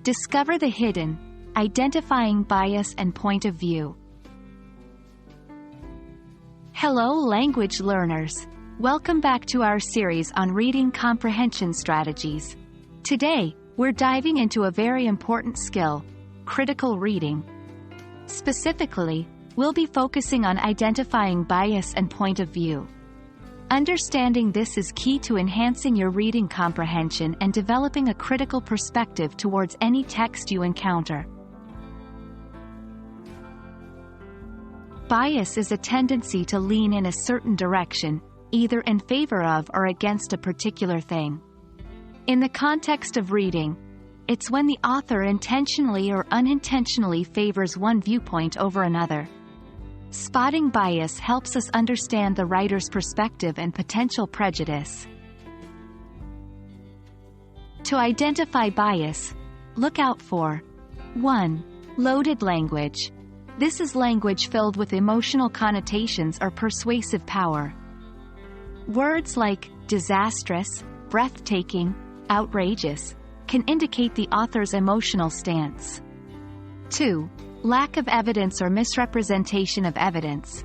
Discover the hidden, identifying bias and point of view. Hello language learners! Welcome back to our series on reading comprehension strategies. Today, we're diving into a very important skill, critical reading. Specifically, we'll be focusing on identifying bias and point of view. Understanding this is key to enhancing your reading comprehension and developing a critical perspective towards any text you encounter. Bias is a tendency to lean in a certain direction, either in favor of or against a particular thing. In the context of reading, it's when the author intentionally or unintentionally favors one viewpoint over another. Spotting bias helps us understand the writer's perspective and potential prejudice. To identify bias, look out for 1. Loaded language. This is language filled with emotional connotations or persuasive power. Words like disastrous, breathtaking, outrageous can indicate the author's emotional stance. 2. Lack of evidence or misrepresentation of evidence.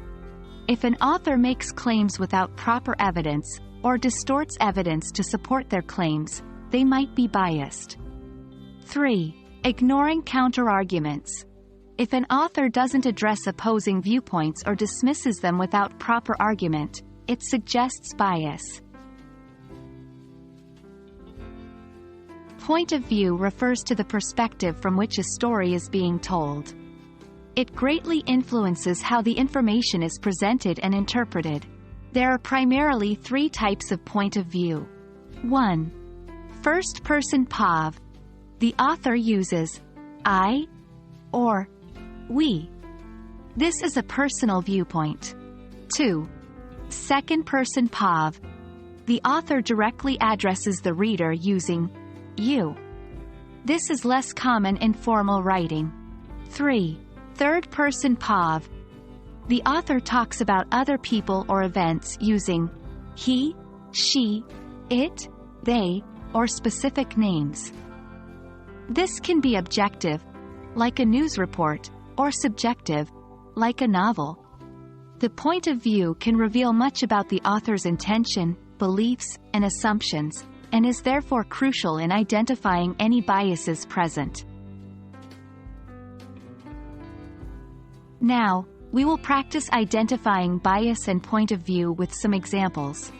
If an author makes claims without proper evidence, or distorts evidence to support their claims, they might be biased. 3. Ignoring counterarguments. If an author doesn't address opposing viewpoints or dismisses them without proper argument, it suggests bias. Point of view refers to the perspective from which a story is being told. It greatly influences how the information is presented and interpreted. There are primarily 3 types of point of view. 1. First-person POV. The author uses I or we. This is a personal viewpoint. 2. Second-person POV. The author directly addresses the reader using you. This is less common in formal writing. 3. Third-person POV. The author talks about other people or events using he, she, it, they, or specific names. This can be objective, like a news report, or subjective, like a novel. The point of view can reveal much about the author's intention, beliefs, and assumptions, and is therefore crucial in identifying any biases present. Now, we will practice identifying bias and point of view with some examples.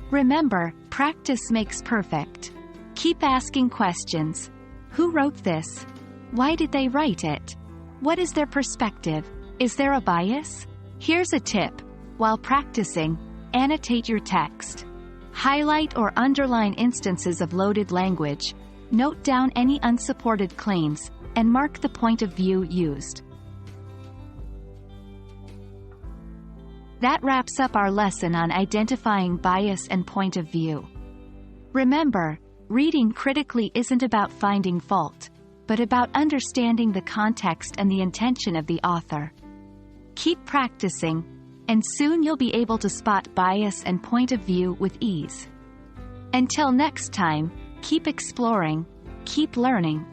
Remember, practice makes perfect. Keep asking questions. Who wrote this? Why did they write it? What is their perspective? Is there a bias? Here's a tip. While practicing, annotate your text. Highlight or underline instances of loaded language, note down any unsupported claims, and mark the point of view used. That wraps up our lesson on identifying bias and point of view. Remember, reading critically isn't about finding fault, but about understanding the context and the intention of the author. Keep practicing, and soon you'll be able to spot bias and point of view with ease. Until next time, keep exploring, keep learning.